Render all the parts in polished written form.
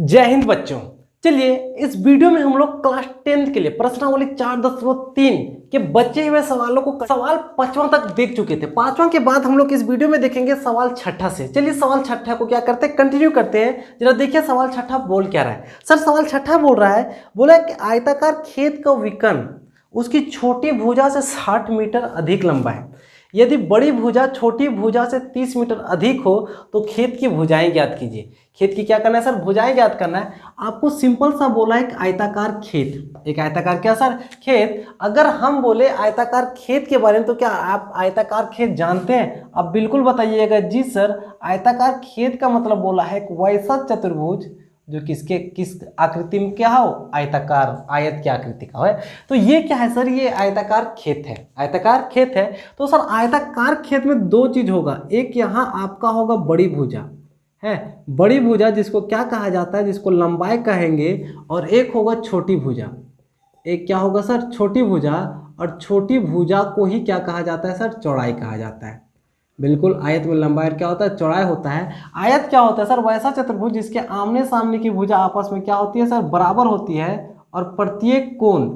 जय हिंद बच्चों। चलिए इस वीडियो में हम लोग क्लास 10 के लिए प्रश्नावली 4.3 के बचे हुए सवालों को सवाल 5वां तक देख चुके थे। 5वां के बाद हम लोग इस वीडियो में देखेंगे सवाल 6ठा से। चलिए सवाल 6ठा को क्या करते हैं, कंटिन्यू करते हैं। जरा देखिए सवाल 6ठा बोल क्या रहा है। सर सवाल 6ठा बोल रहा है, बोला कि आयताकार खेत का विकर्ण उसकी छोटी भुजा से 60 मीटर अधिक लंबा है। यदि बड़ी भुजा छोटी भुजा से 30 मीटर अधिक हो तो खेत की भुजाएं ज्ञात कीजिए। खेत की क्या करना है सर, भुजाएं ज्ञात करना है। आपको सिंपल सा बोला है एक आयताकार खेत, एक आयताकार क्या सर, खेत। अगर हम बोले आयताकार खेत के बारे में तो क्या आप आयताकार खेत जानते हैं? अब बिल्कुल बताइएगा जी सर। आयताकार खेत का मतलब बोला है एक वैसा चतुर्भुज जो किस आकृति में क्या हो, आयताकार, आयत की आकृति का है। तो ये क्या है सर, ये आयताकार खेत है, आयताकार खेत है। तो सर आयताकार खेत में दो चीज होगा, एक यहाँ आपका होगा बड़ी भुजा है, बड़ी भुजा जिसको क्या कहा जाता है, जिसको लंबाई कहेंगे, और एक होगा छोटी भुजा। एक क्या होगा सर, छोटी भुजा, और छोटी भुजा को ही क्या कहा जाता है सर, चौड़ाई कहा जाता है। बिल्कुल, आयत में लंबाई क्या होता है, चौड़ाई होता है। आयत क्या होता है सर, वैसा चतुर्भुज जिसके आमने सामने की भुजा आपस में क्या होती है सर, बराबर होती है, और प्रत्येक कोण,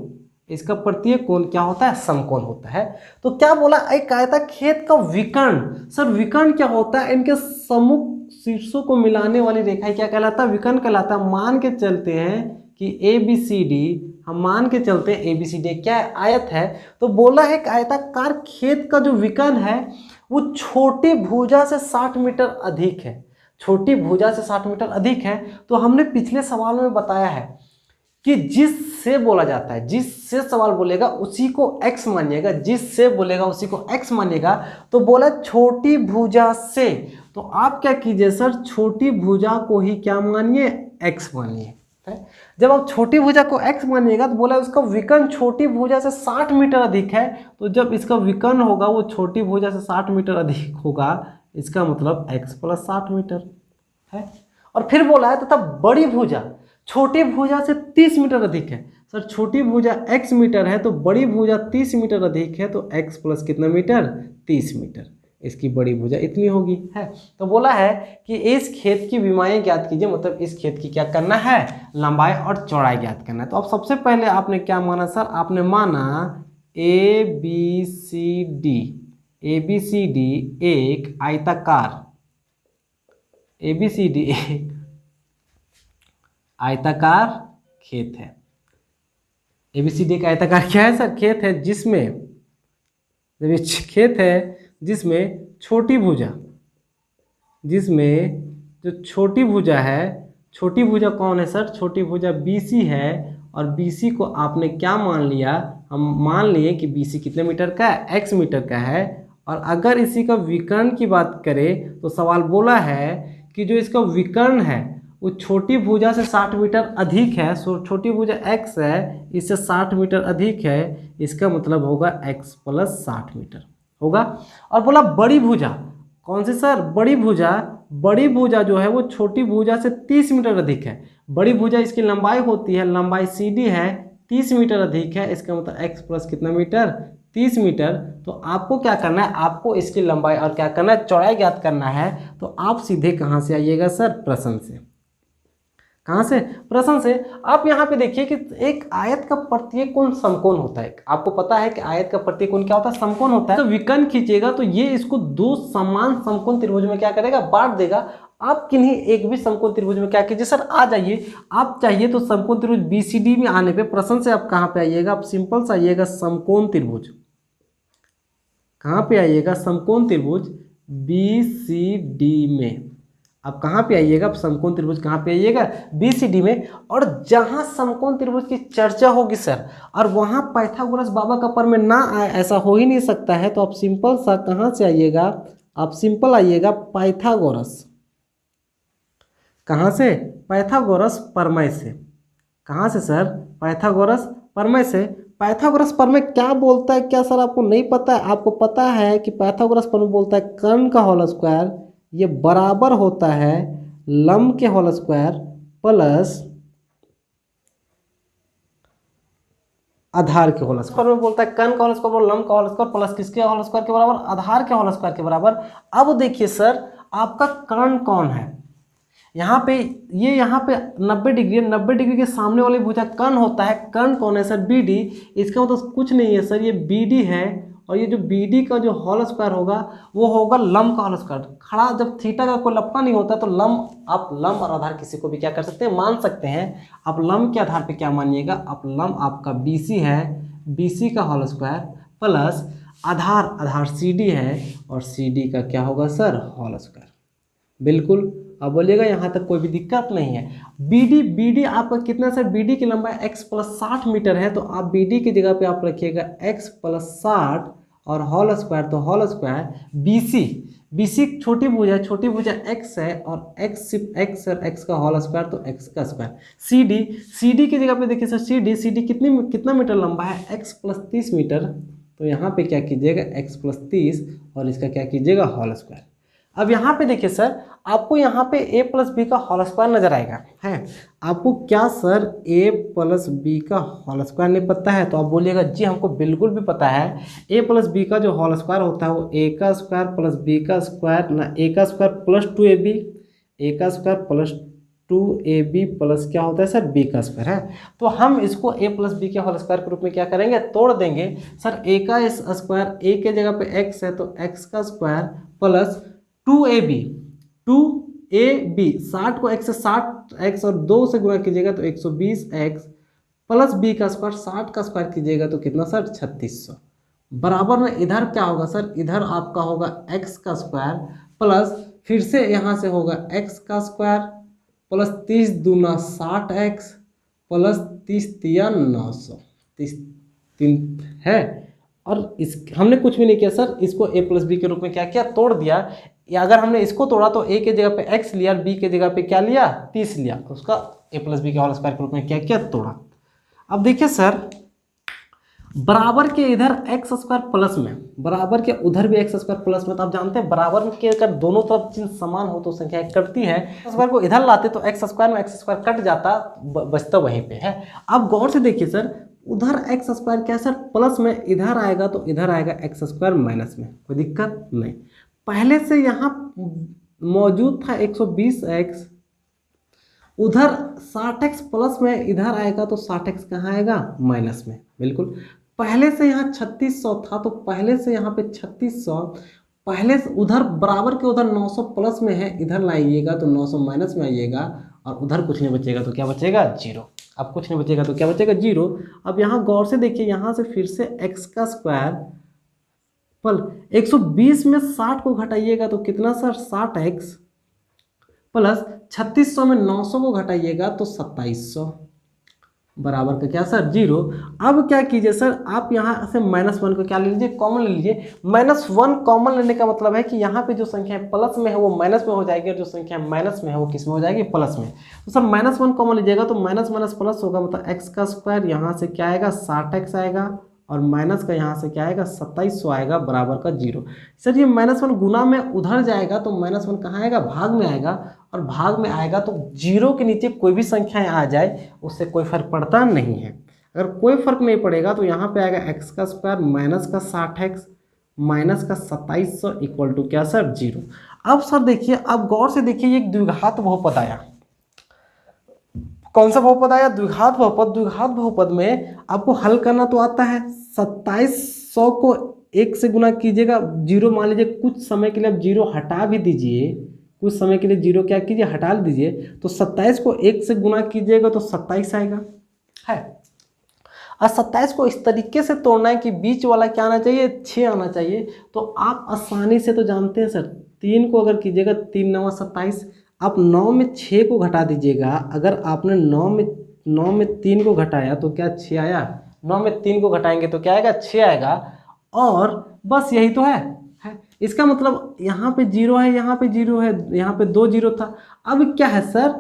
इसका प्रत्येक कोण क्या होता है, समकोण होता है। तो क्या बोला, एक आयताकार खेत का विकर्ण। सर विकर्ण क्या होता है, इनके सम्मुख शीर्षों को मिलाने वाली रेखा क्या कहलाता है, विकर्ण कहलाता है। मान के चलते हैं कि ABCD, हम मान के चलते हैं ABCD क्या है, आयत है। तो बोला है कि आयताकार खेत का जो विकर्ण है वो छोटी भुजा से 60 मीटर अधिक है, छोटी भुजा से 60 मीटर अधिक है। तो हमने पिछले सवाल में बताया है कि जिससे बोला जाता है, जिससे सवाल बोलेगा उसी को x मानिएगा, जिससे बोलेगा उसी को x मानिएगा। तो बोला छोटी भुजा से, तो आप क्या कीजिए सर, छोटी भुजा को ही क्या मानिए, x मानिए। जब आप छोटी भुजा को x मानिएगा तो बोला उसका विकर्ण छोटी भुजा से 60 मीटर अधिक है। तो जब इसका विकर्ण होगा वो छोटी भुजा से 60 मीटर अधिक होगा, इसका मतलब x + 60 मीटर है। और फिर बोला है तथा बड़ी भुजा छोटी भुजा से 30 मीटर अधिक है। सर छोटी भुजा x मीटर है तो बड़ी भुजा 30 मीटर अधिक है, तो x + कितना मीटर, 30 मीटर। इसकी बड़ी भुजा इतनी होगी है। तो बोला है कि इस खेत की विमाएं ज्ञात कीजिए, मतलब इस खेत की क्या करना है, लंबाई और चौड़ाई ज्ञात करना है। तो अब सबसे पहले आपने क्या माना सर, आपने माना ABCD एक आयताकार, ABCD एक आयताकार खेत है। ABCD एक आयताकार क्या है सर, खेत है जिसमें, जब ये खेत है जिसमें छोटी भुजा, जिसमें जो छोटी भुजा है, छोटी भुजा कौन है सर, छोटी भुजा BC है। और BC को आपने क्या मान लिया, हम मान लिए कि BC कितने मीटर का है, x मीटर का है। और अगर इसी का विकर्ण की बात करें तो सवाल बोला है कि जो इसका विकर्ण है वो छोटी भुजा से 60 मीटर अधिक है। सो छोटी भुजा x है, इससे 60 मीटर अधिक है, इसका मतलब होगा x + 60 मीटर होगा। और बोला बड़ी भुजा कौन सी सर, बड़ी भुजा, बड़ी भुजा जो है वो छोटी भुजा से 30 मीटर अधिक है। बड़ी भुजा इसकी लंबाई होती है, लंबाई CD है, 30 मीटर अधिक है, इसका मतलब x + कितना मीटर, 30 मीटर। तो आपको क्या करना है, आपको इसकी लंबाई और क्या करना है, चौड़ाई ज्ञात करना है। तो आप सीधे कहाँ से आइएगा सर, प्रश्न से। कहाँ से, प्रश्न से। आप यहाँ पे देखिए कि एक आयत का प्रत्येक कोण समकोण होता है। आपको पता है कि आयत का प्रत्येक कोण क्या होता है, समकोण होता है। तो विकर्ण खींचेगा तो ये इसको दो समान समकोण त्रिभुज में क्या करेगा, बांट देगा। आप किन्हीं एक भी समकोण त्रिभुज में क्या कीजिए सर, आ जाइए। आप चाहिए तो समकोण त्रिभुज BCD में आने पे प्रश्न से आप कहाँ पे आइएगा, आप सिंपल से आइएगा समकोण त्रिभुज। कहाँ पे आइएगा, समकोण त्रिभुज BCD में। अब कहाँ पे आइएगा, आप समकोण त्रिभुज कहाँ पे आइएगा, BCD में। और जहाँ समकोण त्रिभुज की चर्चा होगी सर, और वहाँ पाइथागोरस बाबा का प्रमेय ना आए, ऐसा हो ही नहीं सकता है। तो आप सिंपल सा कहाँ से आइएगा, आप सिंपल आइएगा पाइथागोरस। कहाँ से, पाइथागोरस प्रमेय से। कहाँ से सर, पाइथागोरस प्रमेय से। पाइथागोरस प्रमेय क्या बोलता है, क्या सर आपको नहीं पता है? आपको पता है कि पाइथागोरस प्रमेय बोलता है कर्ण का होल स्क्वायर ये बराबर होता है लंब के होल स्क्वायर प्लस आधार के होल स्क्वायर में। बोलता है कर्ण का होल स्क्वायर और लंब का होल स्क्वायर प्लस किसके होल स्क्वायर के बराबर, आधार के होल स्क्वायर के बराबर। अब देखिए सर आपका कर्ण कौन है, यहाँ पे ये यहाँ पे 90 डिग्री है, 90 डिग्री के सामने वाली भुजा कर्ण होता है। कर्ण कौन है सर? BD। इसका मतलब कुछ नहीं है सर, ये BD है और ये जो BD का जो होल स्क्वायर होगा वो होगा लंब का होल स्क्वायर। खड़ा जब थीटा का कोई लपटा नहीं होता तो लंब, आप लंब और आधार किसी को भी क्या कर सकते हैं, मान सकते हैं। आप लंब के आधार पे क्या मानिएगा, आप लंब आपका BC है, BC का होल स्क्वायर प्लस आधार CD है और CD का क्या होगा सर, होल स्क्वायर। बिल्कुल, अब बोलिएगा यहाँ तक कोई भी दिक्कत नहीं है। BD आपका कितना सर, BD की लंबाई x + 60 मीटर है, तो आप BD की जगह पे आप रखिएगा x + 60 और होल स्क्वायर, तो होल स्क्वायर BC छोटी भुजा, छोटी भुजा x है और x सिर्फ x और x का होल स्क्वायर, तो x का स्क्वायर। CD की जगह पे देखिए सर, CD कितना मीटर लंबा है, x + 30 मीटर, तो यहाँ पे क्या कीजिएगा x + 30 और इसका क्या कीजिएगा, होल स्क्वायर। अब यहाँ पे देखिए सर, आपको यहाँ पे a + b का होल स्क्वायर नजर आएगा है। आपको क्या सर a + b का होल स्क्वायर नहीं पता है? तो आप बोलिएगा जी हमको बिल्कुल भी पता है। a + b का जो होल स्क्वायर होता है वो a का स्क्वायर प्लस b का स्क्वायर ना, a का स्क्वायर प्लस 2ab, a का स्क्वायर प्लस 2ab प्लस क्या होता है सर, b का स्क्वायर है। तो हम इसको a + b के होल स्क्वायर के रूप में क्या करेंगे, तोड़ देंगे। सर a का स्क्वायर, a के जगह पे x है तो x का स्क्वायर प्लस 2ab 60 को x से 60x और 2 से गुणा कीजिएगा तो 120x प्लस b का स्क्वायर, 60 का स्क्वायर कीजिएगा तो कितना सर, 3600। बराबर में इधर क्या होगा सर, इधर आपका होगा x का स्क्वायर प्लस फिर से यहाँ से होगा x का स्क्वायर प्लस 30 दूना 60x प्लस 30 तिया 900, 30 3 है। और इस हमने कुछ भी नहीं किया सर, इसको a + b के रूप में क्या किया, तोड़ दिया। या अगर हमने इसको तोड़ा तो a के जगह पे x लिया, b के जगह पे क्या लिया, 30 लिया, तो उसका a + b के होल स्क्वायर के रूप में क्या किया, तोड़ा। अब देखिए सर, बराबर के इधर x स्क्वायर प्लस में, बराबर के उधर भी x स्क्वायर प्लस में, तो आप जानते हैं बराबर के अगर दोनों तरफ चिन्ह समान हो तो संख्या कटती है। स्क्वायर को इधर लाते तो x स्क्वायर में x स्क्वायर कट जाता, बचता वहीं पे है। अब गौर से देखिए सर, उधर x स्क्वायर क्या सर, प्लस में, इधर आएगा तो इधर आएगा x स्क्वायर माइनस में, कोई दिक्कत नहीं। पहले से यहाँ मौजूद था 120x, उधर 60x प्लस में, इधर आएगा तो 60x कहाँ आएगा, माइनस में। बिल्कुल, पहले से यहाँ 3600 था तो पहले से यहाँ पे 3600, पहले से उधर बराबर के उधर 900 प्लस में है, इधर लाइएगा तो 900 माइनस में आइएगा और उधर कुछ नहीं बचेगा तो क्या बचेगा, 0। अब कुछ नहीं बचेगा तो क्या बचेगा, 0। अब यहाँ गौर से देखिए, यहाँ से फिर से x का स्क्वायर पल 120 में 60 को घटाइएगा तो कितना सर, 60x प्लस 3600 में 900 को घटाइएगा तो 2700 बराबर का क्या सर, 0। अब क्या कीजिए सर, आप यहाँ से -1 को क्या ले लीजिए, कॉमन ले लीजिए। -1 कॉमन लेने का मतलब है कि यहाँ पे जो संख्या प्लस में है वो माइनस में हो जाएगी और जो संख्या माइनस में है वो किस में हो जाएगी, प्लस में। तो सर -1 कॉमन लीजिएगा तो माइनस माइनस प्लस होगा, मतलब x का स्क्वायर यहाँ से क्या आएगा, 60x आएगा और माइनस का यहाँ से क्या आएगा, 2700 आएगा बराबर का 0। सर ये -1 गुना में उधर जाएगा तो -1 कहाँ आएगा, भाग में आएगा, और भाग में आएगा तो 0 के नीचे कोई भी संख्याएं आ जाए उससे कोई फर्क पड़ता नहीं है। अगर कोई फर्क नहीं पड़ेगा तो यहाँ पे आएगा x का स्क्वायर माइनस का 60x माइनस का 2700 इक्वल टू क्या सर, 0। अब सर देखिए, अब गौर से देखिए, ये एक द्विघात बहुपद आया। कौन सा बहुपद आया, द्विघात बहुपद। द्विघात बहुपद में आपको हल करना तो आता है। 2700 को 1 से गुना कीजिएगा, 0 मान लीजिए, कुछ समय के लिए आप 0 हटा भी दीजिए, कुछ समय के लिए 0 क्या कीजिए, हटा दीजिए, तो 27 को 1 से गुना कीजिएगा तो 27 आएगा है। और 27 को इस तरीके से तोड़ना है कि बीच वाला क्या आना चाहिए, 6 आना चाहिए। तो आप आसानी से तो जानते हैं सर, 3 को अगर कीजिएगा 3 9 27, आप 9 में 6 को घटा दीजिएगा। अगर आपने 9 में 3 को घटाया तो क्या 6 आया, 9 में 3 को घटाएंगे तो क्या आएगा, 6 आएगा। और बस यही तो है। इसका मतलब यहाँ पे 0 है, यहाँ पे 0 है, यहाँ पे 2 0 था। अब क्या है सर,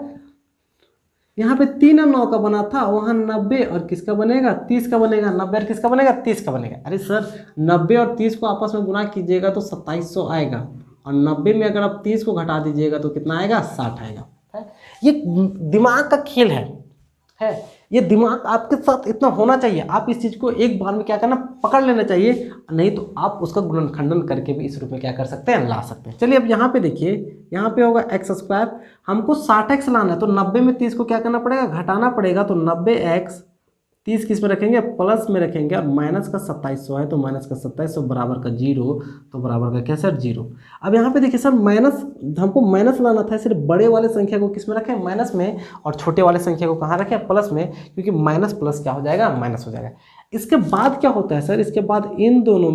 यहाँ पे 3 और 9 का बना था, वहाँ 90 और किसका बनेगा, 30 का बनेगा। 90 और किसका बनेगा, 30 का बनेगा। अरे सर 90 और 30 को आपस में गुना कीजिएगा तो 2700 आएगा, और 90 में अगर आप 30 को घटा दीजिएगा तो कितना आएगा, 60 आएगा। ये दिमाग का खेल है, है। ये दिमाग आपके साथ इतना होना चाहिए, आप इस चीज़ को एक बार में क्या करना, पकड़ लेना चाहिए, नहीं तो आप उसका गुणनखंडन करके भी इस रूप में क्या कर सकते हैं, ला सकते हैं। चलिए अब यहाँ पे देखिए, यहाँ पे होगा एक्स स्क्वायर, हमको 60x लाना है तो 90 में 30 को क्या करना पड़ेगा, घटाना पड़ेगा। तो 90x 30 किस में रखेंगे, प्लस में रखेंगे, और माइनस का 2700 है तो माइनस का 2700 बराबर का 0, तो बराबर का क्या सर 0। अब यहाँ पे देखिए सर माइनस, हमको माइनस लाना था, सिर्फ बड़े वाले संख्या को किस में रखें, माइनस में, और छोटे वाले संख्या को कहाँ रखें, प्लस में, क्योंकि माइनस प्लस क्या हो जाएगा, माइनस हो जाएगा। इसके बाद क्या होता है सर, इसके बाद इन दोनों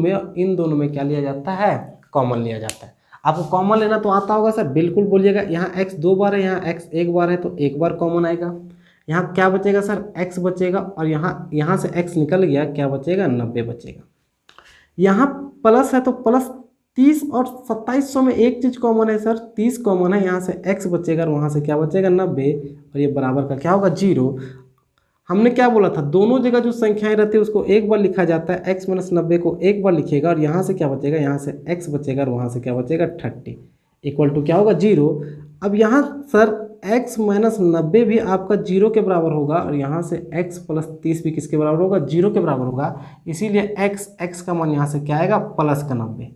में क्या लिया जाता है, कॉमन लिया जाता है। आपको कॉमन लेना तो आता होगा सर, बिल्कुल बोलिएगा। यहाँ x 2 बार है, यहाँ x 1 बार है, तो 1 बार कॉमन आएगा। यहाँ क्या बचेगा सर, x बचेगा, और यहाँ से x निकल गया, क्या बचेगा, 90 बचेगा। यहाँ प्लस है तो प्लस 30 और 2700 में एक चीज़ कॉमन है सर, 30 कॉमन है, यहाँ से x बचेगा और वहाँ से क्या बचेगा, 90, और ये बराबर का क्या होगा, 0। हमने क्या बोला था, दोनों जगह जो संख्याएं रहती है उसको एक बार लिखा जाता है, x माइनस 90 को एक बार लिखेगा, और यहाँ से क्या बचेगा, यहाँ से x बचेगा, और वहाँ से क्या बचेगा, 30 इक्वल टू क्या होगा, 0। अब यहाँ सर x माइनस 90 भी आपका 0 के बराबर होगा, और यहाँ से x प्लस 30 भी किसके बराबर होगा, 0 के बराबर होगा। इसीलिए x का मान यहाँ से क्या आएगा, प्लस का 90,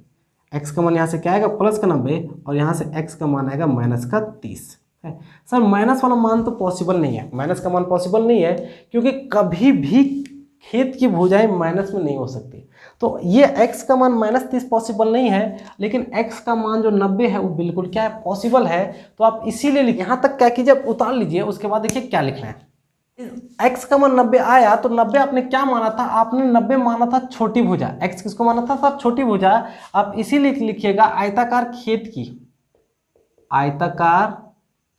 x का मान यहाँ से क्या आएगा, प्लस का 90, और यहाँ से x का मान आएगा माइनस का 30 है। सर माइनस वाला मान तो पॉसिबल नहीं है, माइनस का मान पॉसिबल नहीं है, क्योंकि कभी भी खेत की भुजाएं माइनस में नहीं हो सकती। तो ये x का मान माइनस 30 पॉसिबल नहीं है, लेकिन x का मान जो 90 है वो बिल्कुल क्या है, पॉसिबल है। तो आप इसीलिए यहाँ तक क्या कीजिए, उतार लीजिए, उसके बाद देखिए क्या लिखना है। x का मान 90 आया तो 90 आपने क्या माना था, आपने 90 माना था छोटी भुजा। x किसको माना था सर, छोटी भुजा। आप इसीलिए लिखिएगा आयताकार खेत की, आयताकार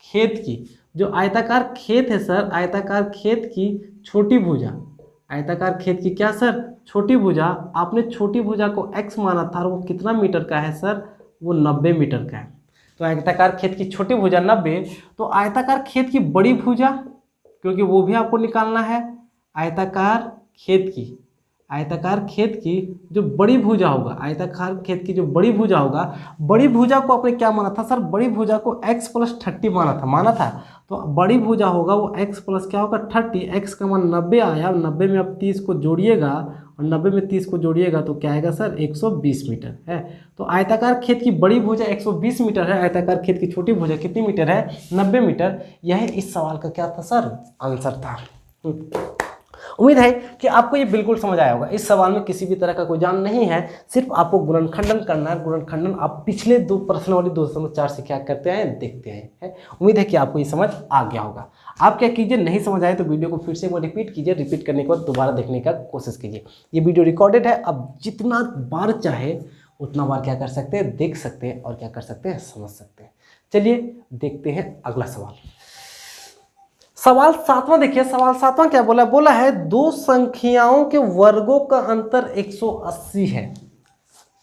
खेत की, जो आयताकार खेत है सर, आयताकार खेत की छोटी भुजा, आयताकार खेत की क्या सर, छोटी भुजा। आपने छोटी भुजा को x माना था और वो कितना मीटर का है सर, वो 90 मीटर का है। तो आयताकार खेत की छोटी भुजा 90, तो आयताकार खेत की बड़ी भुजा, क्योंकि वो भी आपको निकालना है, आयताकार खेत की, आयताकार खेत की जो बड़ी भुजा होगा, आयताकार खेत की जो बड़ी भुजा होगा, बड़ी भुजा को आपने क्या माना था सर, बड़ी भुजा को x प्लस 30 माना था। तो बड़ी भुजा होगा वो x प्लस क्या होगा, 30, x का मान 90 आया, 90 में अब 30 को जोड़िएगा, और 90 में 30 को जोड़िएगा तो क्या आएगा सर, 120 मीटर है। तो आयताकार खेत की बड़ी भुजा 120 मीटर है, आयताकार खेत की छोटी भुजा कितनी मीटर है, 90 मीटर। यह इस सवाल का क्या था सर, आंसर था। उम्मीद है कि आपको ये बिल्कुल समझ आया होगा। इस सवाल में किसी भी तरह का कोई जान नहीं है, सिर्फ आपको गुणनखंडन करना है। गुणनखंडन आप पिछले 2 प्रश्न वाली 2.4 से क्या करते हैं, देखते हैं। उम्मीद है कि आपको ये समझ आ गया होगा। आप क्या कीजिए, नहीं समझ आए तो वीडियो को फिर से एक बार रिपीट कीजिए, रिपीट करने के बाद दोबारा देखने का कोशिश कीजिए। ये वीडियो रिकॉर्डेड है, अब जितना बार चाहे उतना बार क्या कर सकते हैं, देख सकते हैं, और क्या कर सकते हैं, समझ सकते हैं। चलिए देखते हैं अगला सवाल। सवाल 7वां देखिए, सवाल 7वां क्या बोला है, दो संख्याओं के वर्गों का अंतर 180 है।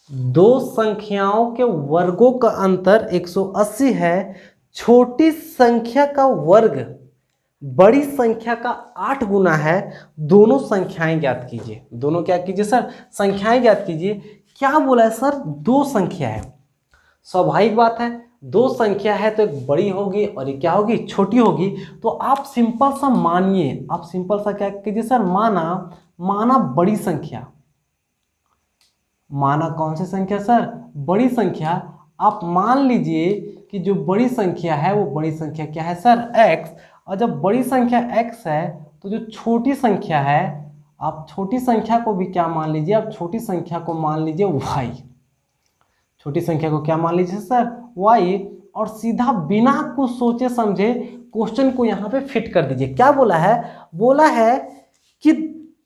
दो संख्याओं के वर्गों का अंतर 180 है। छोटी संख्या का वर्ग बड़ी संख्या का 8 गुना है। दोनों संख्याएं ज्ञात कीजिए। दोनों क्या कीजिए सर, संख्याएं ज्ञात कीजिए। क्या बोला है सर, दो संख्या है। स्वाभाविक बात है, दो संख्या है तो एक बड़ी होगी और एक क्या होगी, छोटी होगी। तो आप सिंपल सा मानिए, आप सिंपल सा क्या कीजिए सर, माना बड़ी संख्या। माना कौन सी संख्या सर, बड़ी संख्या। आप मान लीजिए कि जो बड़ी संख्या है वो बड़ी संख्या क्या है सर, x। और जब बड़ी संख्या x है तो जो छोटी संख्या है, आप छोटी संख्या को भी क्या मान लीजिए, आप छोटी संख्या को मान लीजिए y। छोटी संख्या को क्या मान लीजिए सर, y। और सीधा बिना कुछ सोचे समझे क्वेश्चन को यहाँ पे फिट कर दीजिए। क्या बोला है कि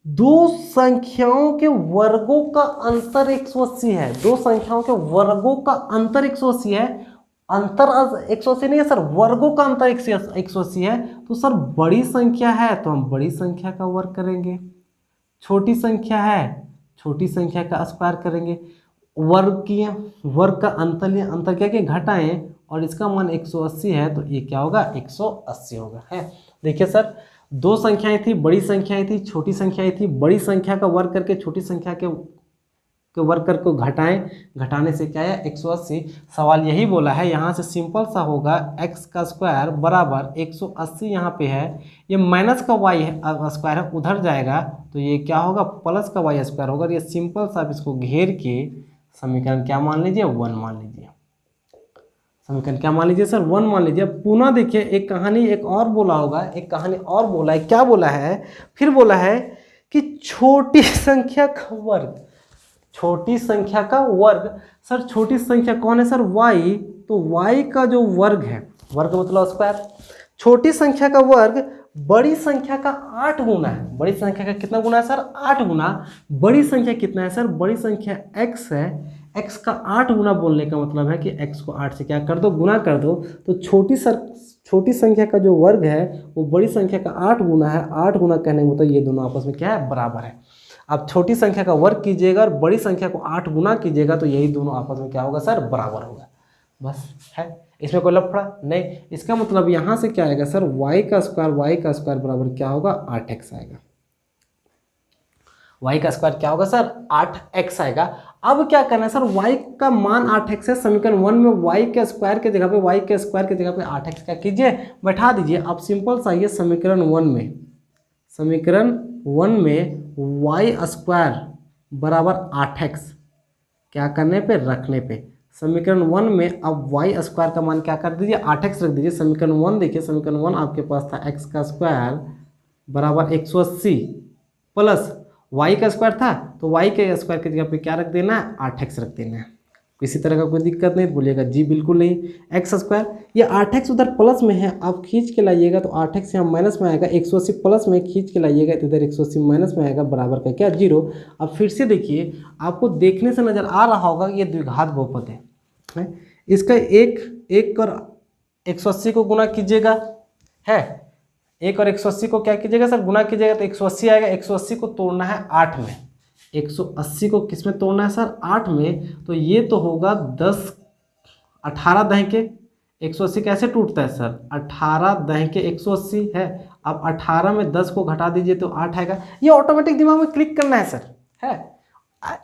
दो संख्याओं के वर्गों का अंतर 180 है। दो संख्याओं के वर्गों का अंतर 180 है। अंतर 180 नहीं है सर, वर्गों का अंतर 180 है। तो सर बड़ी संख्या है तो हम बड़ी संख्या का वर्ग करेंगे, छोटी संख्या है छोटी संख्या का स्क्वायर करेंगे। वर्ग का अंतर क्या घटाएं, और इसका मान 180 है तो ये क्या होगा, 180 होगा है। देखिए सर, दो संख्याएं थी, बड़ी संख्याएं थी, छोटी संख्याएं थी। बड़ी संख्या का वर्ग करके छोटी संख्या के के वर्ग करके घटाएं, घटाने से क्या है 180। सवाल यही बोला है, यहाँ से सिंपल सा होगा x का स्क्वायर बराबर 180 यहाँ पे है, ये माइनस का y स्क्वायर है उधर जाएगा तो ये क्या होगा प्लस का y स्क्वायर होगा। ये सिंपल सा आप इसको घेर के समीकरण क्या मान लीजिए 1 मान लीजिए। समीकरण क्या मान लीजिए सर 1 मान लीजिए। पुनः देखिए एक कहानी एक और बोला होगा, एक कहानी और बोला है, क्या बोला है, फिर बोला है कि छोटी संख्या का वर्ग, छोटी संख्या का वर्ग। सर छोटी संख्या कौन है सर y, तो y का जो वर्ग है, वर्ग मतलब स्क्वायर, छोटी संख्या का वर्ग बड़ी संख्या का 8 गुना है। बड़ी संख्या का कितना गुना है सर 8 गुना। बड़ी संख्या कितना है सर, बड़ी संख्या x है, x का 8 गुना बोलने का मतलब है कि x को 8 से क्या कर दो गुना कर दो। तो छोटी संख्या का जो वर्ग है वो बड़ी संख्या का 8 गुना है। 8 गुना कहने में तो ये दोनों आपस में क्या है बराबर है। अब छोटी संख्या का वर्ग कीजिएगा और बड़ी संख्या को 8 गुना कीजिएगा तो यही दोनों आपस में क्या होगा सर बराबर होगा। बस है, इसमें कोई लफड़ा नहीं। इसका मतलब यहाँ से क्या आएगा सर y का स्क्वायर बराबर क्या होगा 8x आएगा। y का स्क्वायर क्या होगा सर 8x आएगा। अब क्या करना है सर, y का मान 8x है, समीकरण 1 में y के स्क्वायर के जगह पे 8x क्या कीजिए बैठा दीजिए। अब सिंपल सा ये समीकरण 1 में y स्क्वायर बराबर 8x क्या करने पे रखने पे, समीकरण 1 में अब y स्क्वायर का मान क्या कर दीजिए 8x रख दीजिए। समीकरण 1 देखिए, समीकरण 1 आपके पास था x का स्क्वायर बराबर 180 प्लस y का स्क्वायर था तो y के स्क्वायर की जगह पे क्या रख देना है 8x रख देना है। किसी तरह का कोई दिक्कत नहीं, बोलिएगा जी बिल्कुल नहीं। x स्क्वायर ये 8x उधर प्लस में है, आप खींच के लाइएगा तो 8x यहाँ माइनस में आएगा, 180 प्लस में खींच के लाइएगा तो इधर 180 माइनस में आएगा बराबर का क्या 0। अब फिर से देखिए, आपको देखने से नज़र आ रहा होगा कि ये द्विघात बहुपद है। इसका एक और 180 को गुना कीजिएगा है, 1 और 180 को क्या कीजिएगा सर गुना कीजिएगा तो 180 आएगा। 180 को तोड़ना है 8 में, 180 को किस में तोड़ना है सर 8 में, तो ये तो होगा 10 18 दहके 180 कैसे टूटता है सर 18 दहके 180 है। अब 18 में 10 को घटा दीजिए तो 8 आएगा। ये ऑटोमेटिक दिमाग में क्लिक करना है सर है।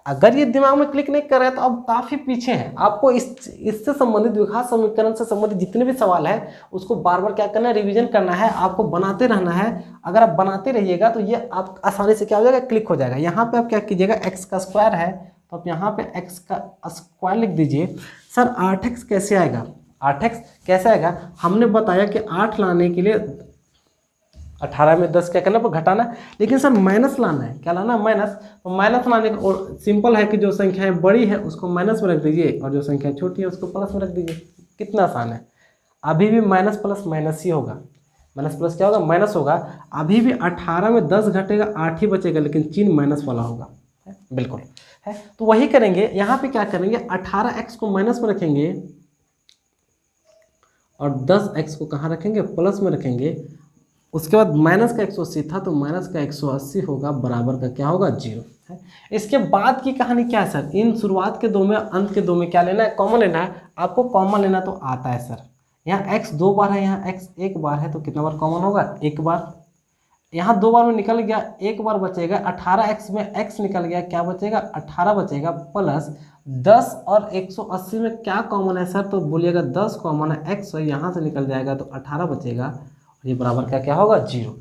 अगर ये दिमाग में क्लिक नहीं कर रहा है तो अब काफ़ी पीछे हैं। आपको इससे संबंधित द्विघात समीकरण से संबंधित जितने भी सवाल है उसको बार बार क्या करना है रिवीजन करना है, आपको बनाते रहना है। अगर आप बनाते रहिएगा तो ये आप आसानी से क्या हो जाएगा क्लिक हो जाएगा। यहाँ पे आप क्या कीजिएगा x का स्क्वायर है तो आप यहाँ पे x का स्क्वायर लिख दीजिए। सर 8x कैसे आएगा, 8x कैसे आएगा, हमने बताया कि 8 लाने के लिए 18 में 10 क्या करना पर घटाना, लेकिन सर माइनस लाना है, क्या लाना माइनस। तो माइनस लाने का और सिंपल है कि जो संख्याएं बड़ी है उसको माइनस में रख दीजिए और जो संख्या छोटी है उसको प्लस में रख दीजिए। कितना आसान है, अभी भी माइनस प्लस माइनस ही होगा, माइनस प्लस क्या होगा माइनस होगा। अभी भी 18 में 10 घटेगा 8 ही बचेगा, लेकिन चिन्ह माइनस वाला होगा बिल्कुल है। तो वही करेंगे, यहाँ पे क्या करेंगे 18x को माइनस में रखेंगे और 10x को कहाँ रखेंगे प्लस में रखेंगे। उसके बाद माइनस का 180 था तो माइनस का 180 होगा बराबर का क्या होगा 0 है। इसके बाद की कहानी क्या है सर, इन शुरुआत के दो में अंत के दो में क्या लेना है कॉमन लेना है। आपको कॉमन लेना तो आता है सर, यहाँ x 2 बार है, यहाँ x 1 बार है तो कितना बार कॉमन होगा 1 बार। यहाँ 2 बार में निकल गया, 1 बार बचेगा। 18x में x निकल गया, क्या बचेगा 18 बचेगा प्लस 10 और 180 में क्या कॉमन है सर, तो बोलिएगा 10 कॉमन है, x यहाँ से निकल जाएगा तो 18 बचेगा। ये बराबर का क्या होगा 0।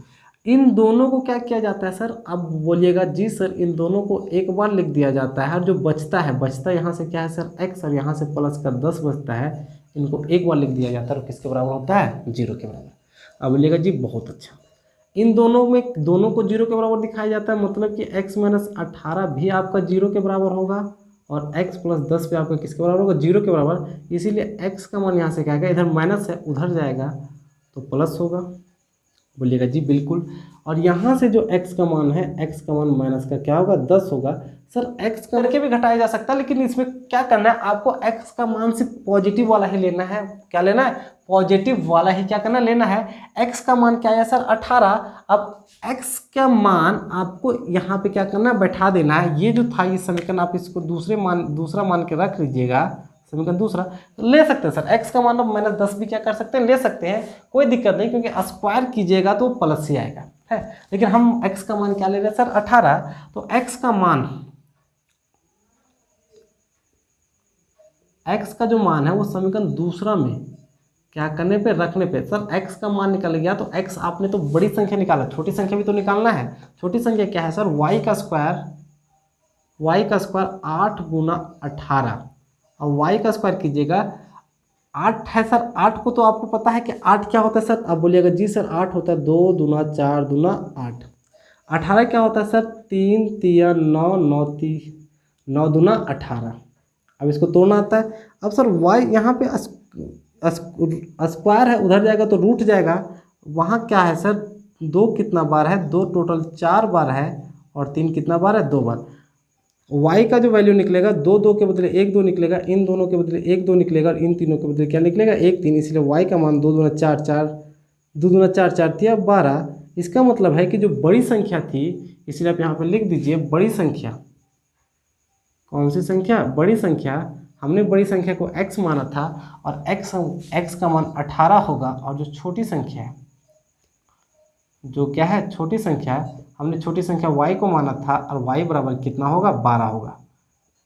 इन दोनों को क्या किया जाता है सर, अब बोलिएगा जी सर इन दोनों को एक बार लिख दिया जाता है और जो बचता है यहाँ से क्या है सर x और यहाँ से प्लस का 10 बचता है, इनको एक बार लिख दिया जाता है और किसके बराबर होता है 0 के बराबर। अब बोलिएगा जी बहुत अच्छा, इन दोनों को 0 के बराबर दिखाया जाता है, मतलब कि x माइनस 18 भी आपका 0 के बराबर होगा और x प्लस 10 भी आपका किसके बराबर होगा 0 के बराबर। इसीलिए x का मान यहाँ से क्या आएगा, इधर माइनस है उधर जाएगा तो प्लस होगा, बोलिएगा जी बिल्कुल। और यहाँ से जो x का मान है, x का मान माइनस का क्या होगा 10 होगा। सर x करके भी घटाया जा सकता है, लेकिन इसमें क्या करना है आपको x का मान सिर्फ पॉजिटिव वाला ही लेना है। क्या लेना है पॉजिटिव वाला ही क्या करना लेना है। x का मान क्या है सर 18। अब x का मान आपको यहाँ पे क्या करना है बैठा देना है। ये जो था ये समीकरण आप इसको दूसरा मान के रख लीजिएगा, समीकरण दूसरा तो ले सकते हैं सर। x का मान अब माइनस 10 भी क्या कर सकते हैं ले सकते हैं, कोई दिक्कत नहीं, क्योंकि स्क्वायर कीजिएगा तो प्लस ही आएगा है। लेकिन हम x का मान क्या ले रहे हैं सर 18, तो x का मान x का जो मान है वो समीकरण दूसरा में क्या करने पे, रखने पे। सर x का मान निकल गया तो x आपने तो बड़ी संख्या निकाला, छोटी संख्या भी तो निकालना है। छोटी संख्या क्या है सर, y का स्क्वायर 8 गुना 18, और y का स्क्वायर कीजिएगा 8 है सर। 8 को तो आपको पता है कि 8 क्या होता है सर, आप बोलिएगा जी सर 8 होता है 2 दूना 4 दूना 8। 18 क्या होता है सर, 3 तिया 9 9 9 दूना 18। अब इसको तोड़ना आता है। अब सर y यहाँ पे स्क्वायर है, उधर जाएगा तो रूट जाएगा। वहाँ क्या है सर, 2 कितना बार है, 2 टोटल 4 बार है, और 3 कितना बार है, 2 बार। y का जो वैल्यू निकलेगा 2 2 के बदले 1 2 निकलेगा, इन दोनों के बदले 1 2 निकलेगा, और इन तीनों के बदले क्या निकलेगा, 1 3। इसलिए y का मान 2 दूना 4 4 2 दूना 4 4 थी 12। इसका मतलब है कि जो बड़ी संख्या थी, इसलिए आप यहाँ पर लिख दीजिए बड़ी संख्या। कौन सी संख्या, बड़ी संख्या। हमने बड़ी संख्या को x माना था, और x का मान 18 होगा। और जो छोटी संख्या है, जो क्या है छोटी संख्या, हमने छोटी संख्या y को माना था, और y बराबर कितना होगा, 12 होगा।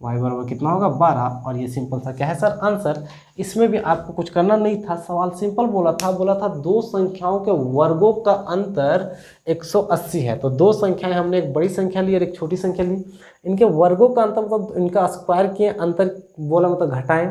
y बराबर कितना होगा, 12। और ये सिंपल सा क्या है सर, आंसर। इसमें भी आपको कुछ करना नहीं था, सवाल सिंपल बोला था दो संख्याओं के वर्गों का अंतर 180 है। तो दो संख्याएं, हमने एक बड़ी संख्या ली और एक छोटी संख्या ली, इनके वर्गों का अंतर मतलब इनका स्क्वायर किए, अंतर बोला मतलब घटाएं,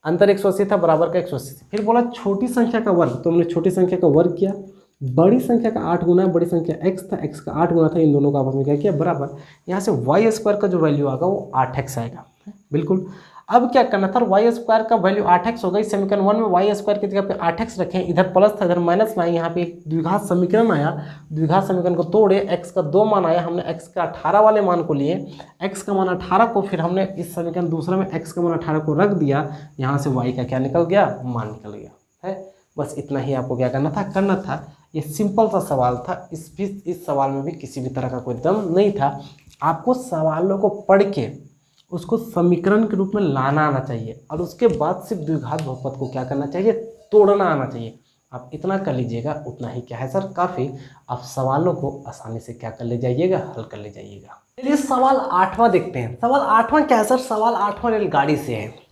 अंतर 180 था, बराबर का 180। फिर बोला छोटी संख्या का वर्ग, तो हमने छोटी संख्या का वर्ग किया। बड़ी संख्या का 8 गुना, बड़ी संख्या x था, x का 8 गुना था, इन दोनों का आपस में क्या किया, बराबर। यहाँ से y स्क्वायर का जो वैल्यू आएगा वो 8x आएगा, बिल्कुल। अब क्या करना था, y स्क्वायर का वैल्यू 8x होगा। इस समीकरण 1 में y स्क्वायर की जगह पे 8x रखें, इधर प्लस था इधर माइनस में आए, यहाँ पे एक द्विघात समीकरण आया। द्विघात समीकरण को तोड़े, x का 2 मान आया, हमने x का 18 वाले मान को लिए, x का मान 18 को फिर हमने इस समीकरण दूसरा में x का मान 18 को रख दिया। यहाँ से y का क्या निकल गया, मान निकल गया है। बस इतना ही आपको क्या करना था। ये सिंपल सा सवाल था। इस सवाल में भी किसी भी तरह का कोई दम नहीं था। आपको सवालों को पढ़ के उसको समीकरण के रूप में लाना आना चाहिए, और उसके बाद सिर्फ द्विघात बहुपद को क्या करना चाहिए, तोड़ना आना चाहिए। आप इतना कर लीजिएगा, उतना ही क्या है सर, काफ़ी। आप सवालों को आसानी से क्या कर ले जाइएगा, हल कर ले जाइएगा। चलिए सवाल 8वां देखते हैं। सवाल 8वां क्या है सर, सवाल 8वां रेलगाड़ी से है।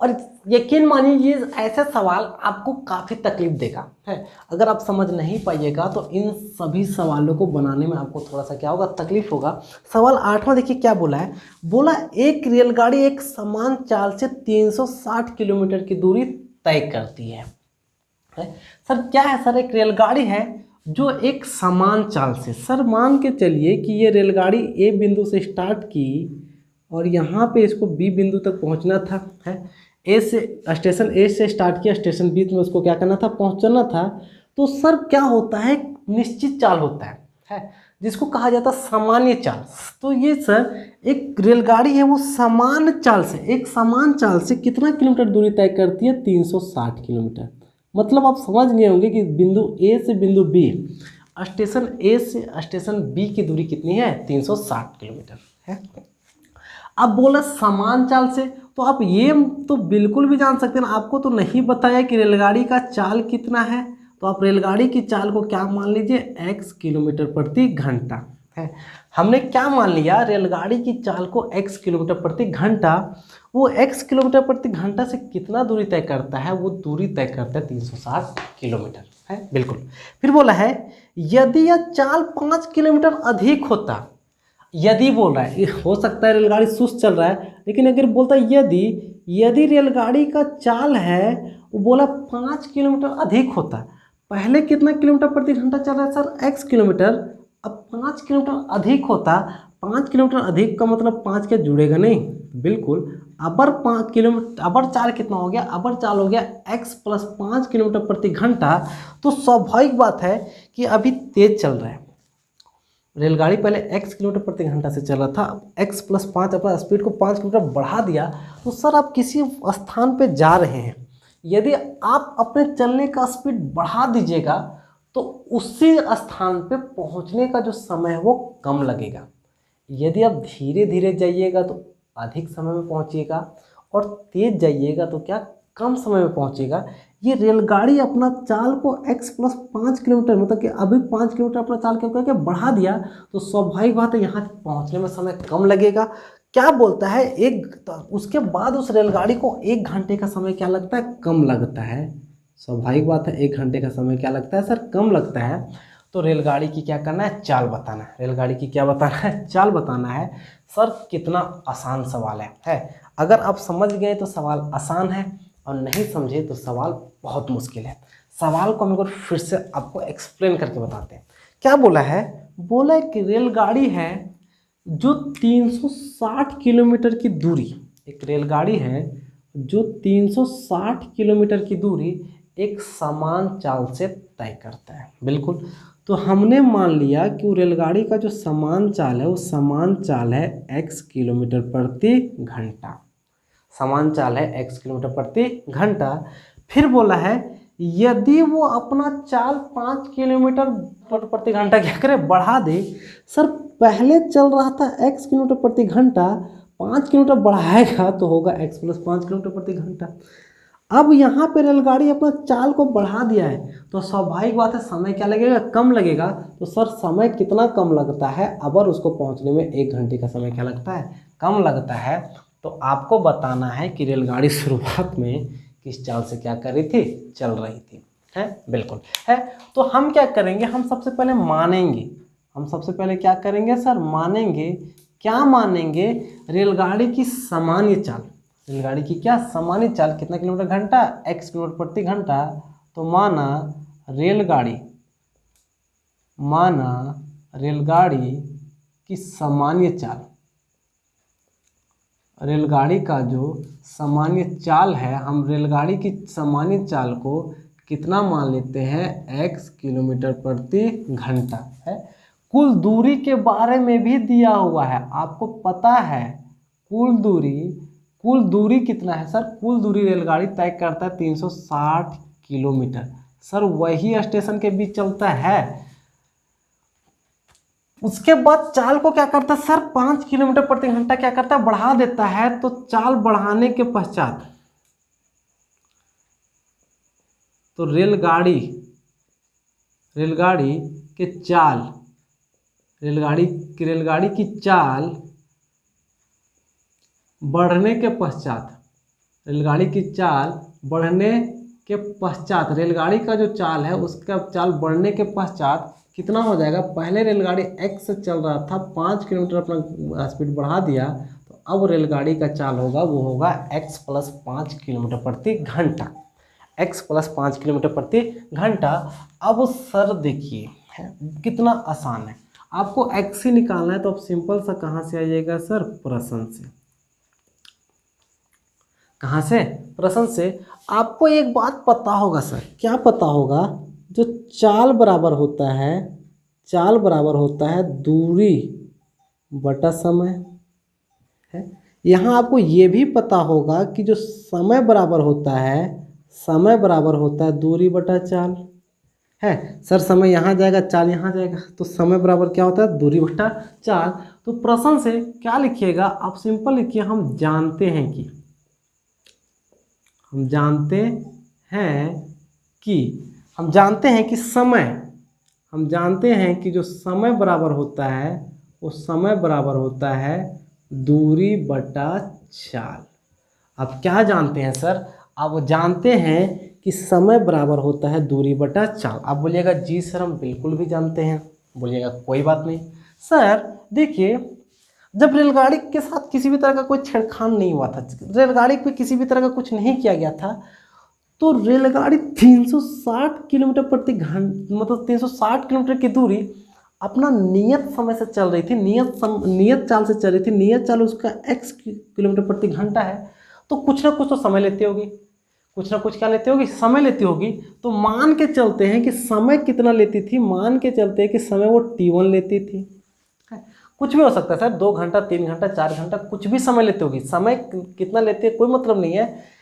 और यकीन मानिए ये ऐसा सवाल आपको काफ़ी तकलीफ देगा है। अगर आप समझ नहीं पाइएगा तो इन सभी सवालों को बनाने में आपको थोड़ा सा क्या होगा, तकलीफ होगा। सवाल 8वां देखिए क्या बोला है। बोला एक रेलगाड़ी एक समान चाल से 360 किलोमीटर की दूरी तय करती है। सर क्या है सर, एक रेलगाड़ी है जो एक समान चाल से, सर मान के चलिए कि ये रेलगाड़ी ए बिंदु से स्टार्ट की और यहाँ पे इसको बी बिंदु तक पहुँचना था है। ए से स्टेशन ए से स्टार्ट किया, स्टेशन बी में उसको क्या करना था, पहुँचना था। तो सर क्या होता है, निश्चित चाल होता है जिसको कहा जाता है सामान्य चाल। तो ये सर एक रेलगाड़ी है वो समान चाल से, एक समान चाल से कितना किलोमीटर दूरी तय करती है, 360 किलोमीटर। मतलब आप समझ नहीं होंगे कि बिंदु ए से बिंदु बी, स्टेशन ए से स्टेशन बी की दूरी कितनी है, 360 किलोमीटर है। अब बोला समान चाल से, तो आप ये तो बिल्कुल भी जान सकते हैं, आपको तो नहीं बताया कि रेलगाड़ी का चाल कितना है। तो आप रेलगाड़ी की चाल को क्या मान लीजिए, x किलोमीटर प्रति घंटा है। हमने क्या मान लिया, रेलगाड़ी की चाल को x किलोमीटर प्रति घंटा। वो x किलोमीटर प्रति घंटा से कितना दूरी तय करता है, वो दूरी तय करता है 360 किलोमीटर है, बिल्कुल। फिर बोला है यदि यह चाल 5 किलोमीटर अधिक होता, यदि बोल रहा है, हो सकता है रेलगाड़ी सुस्त चल रहा है, लेकिन अगर बोलता है यदि रेलगाड़ी का चाल है वो बोला 5 किलोमीटर अधिक होता, पहले कितना किलोमीटर प्रति घंटा चल रहा है सर, x किलोमीटर। अब 5 किलोमीटर अधिक होता, 5 किलोमीटर अधिक का मतलब 5 क्या जुड़ेगा नहीं, बिल्कुल। अबर 5 किलोमीटर, अबर 4 कितना हो गया, अबर 4 हो गया x प्लस 5 किलोमीटर प्रति घंटा। तो स्वाभाविक बात है कि अभी तेज चल रहा है रेलगाड़ी, पहले x किलोमीटर प्रति घंटा से चल रहा था, अब x प्लस 5 अपना स्पीड को 5 किलोमीटर बढ़ा दिया। तो सर आप किसी स्थान पे जा रहे हैं, यदि आप अपने चलने का स्पीड बढ़ा दीजिएगा तो उसी स्थान पे पहुंचने का जो समय है वो कम लगेगा। यदि आप धीरे धीरे जाइएगा तो अधिक समय में पहुंचिएगा, और तेज जाइएगा तो क्या, कम समय में पहुंचेगा। ये रेलगाड़ी अपना चाल को x प्लस 5 किलोमीटर, मतलब कि अभी 5 किलोमीटर अपना चाल क्या बढ़ा दिया, तो स्वाभाविक बात है यहाँ पहुँचने में समय कम लगेगा। क्या बोलता है, उसके बाद उस रेलगाड़ी को 1 घंटे का समय क्या लगता है, कम लगता है। स्वाभाविक बात है, 1 घंटे का समय क्या लगता है सर, कम लगता है। तो रेलगाड़ी की क्या करना है, चाल बताना है। रेलगाड़ी की क्या बताना है, चाल बताना है। सर कितना आसान सवाल है। अगर आप समझ गए तो सवाल आसान है, और नहीं समझे तो सवाल बहुत मुश्किल है। सवाल को हम एक बार फिर से आपको एक्सप्लेन करके बताते हैं। क्या बोला है, बोला है कि रेलगाड़ी है जो 360 किलोमीटर की दूरी, एक रेलगाड़ी है जो 360 किलोमीटर की दूरी एक समान चाल से तय करता है। बिल्कुल, तो हमने मान लिया कि वो रेलगाड़ी का जो समान चाल है वो समान चाल है x किलोमीटर प्रति घंटा, समान चाल है x किलोमीटर प्रति घंटा। फिर बोला है यदि वो अपना चाल 5 किलोमीटर प्रति घंटा क्या करे, बढ़ा दे। सर पहले चल रहा था x किलोमीटर प्रति घंटा, 5 किलोमीटर बढ़ाएगा तो होगा x प्लस 5 किलोमीटर प्रति घंटा। अब यहाँ पे रेलगाड़ी अपना चाल को बढ़ा दिया है, तो स्वाभाविक बात है समय क्या लगेगा, कम लगेगा। तो सर समय कितना कम लगता है, अबर उसको पहुँचने में 1 घंटे का समय क्या लगता है, कम लगता है। तो आपको बताना है कि रेलगाड़ी शुरुआत में किस चाल से क्या कर रही थी, चल रही थी, है बिल्कुल है। तो हम क्या करेंगे, हम सबसे पहले मानेंगे, हम सबसे पहले क्या करेंगे सर, मानेंगे। क्या मानेंगे, रेलगाड़ी की सामान्य चाल, रेलगाड़ी की क्या सामान्य चाल, कितना किलोमीटर घंटा, x किलोमीटर प्रति घंटा। तो माना रेलगाड़ी की सामान्य चाल, रेलगाड़ी का जो सामान्य चाल है, हम रेलगाड़ी की सामान्य चाल को कितना मान लेते हैं, x किलोमीटर प्रति घंटा है। कुल दूरी के बारे में भी दिया हुआ है, आपको पता है कुल दूरी कितना है सर, कुल दूरी रेलगाड़ी तय करता है 360 किलोमीटर। सर वही स्टेशन के बीच चलता है। उसके बाद चाल को क्या करता है सर, 5 किलोमीटर प्रति घंटा क्या करता है, बढ़ा देता है। तो चाल बढ़ाने के पश्चात तो रेलगाड़ी की चाल बढ़ने के पश्चात, रेलगाड़ी का जो चाल है उसका चाल बढ़ने के पश्चात कितना हो जाएगा। पहले रेलगाड़ी x से चल रहा था, 5 किलोमीटर अपना स्पीड बढ़ा दिया, तो अब रेलगाड़ी का चाल होगा वो होगा x प्लस 5 किलोमीटर प्रति घंटा, x प्लस 5 किलोमीटर प्रति घंटा। अब सर देखिए कितना आसान है, आपको x ही निकालना है, तो अब सिंपल सा कहाँ से आ जाएगा सर, प्रश्न से। कहाँ से, प्रश्न से। आपको एक बात पता होगा सर, क्या पता होगा, जो चाल बराबर होता है दूरी बटा समय है। यहाँ आपको ये भी पता होगा कि जो समय बराबर होता है दूरी बटा चाल है। सर समय यहाँ जाएगा, चाल यहाँ जाएगा, तो समय बराबर क्या होता है, दूरी बटा चाल। तो प्रश्न से क्या लिखिएगा, आप सिंपल लिखिए, हम जानते हैं कि जो समय बराबर होता है वो समय बराबर होता है दूरी बटा चाल। अब क्या जानते हैं सर, आप जानते हैं कि समय बराबर होता है दूरी बटा चाल। आप बोलिएगा जी सर हम बिल्कुल भी जानते हैं, बोलिएगा कोई बात नहीं। सर देखिए, जब रेलगाड़ी के साथ किसी भी तरह का कोई छेड़खान नहीं हुआ था, रेलगाड़ी पे किसी भी तरह का कुछ नहीं किया गया था, तो रेलगाड़ी 360 किलोमीटर प्रति घंटा, मतलब 360 किलोमीटर की दूरी अपना नियत समय से चल रही थी, नियत चाल से चल रही थी। नियत चाल उसका x किलोमीटर प्रति घंटा है, तो कुछ ना कुछ तो समय लेती होगी, कुछ ना कुछ क्या लेती होगी, समय लेती होगी। तो मान के चलते हैं कि समय कितना लेती थी, मान के चलते हैं कि समय वो t1 लेती थी। कुछ भी हो सकता है सर, 2 घंटा 3 घंटा 4 घंटा, कुछ भी समय लेती होगी। समय कितना लेती है कोई मतलब नहीं है।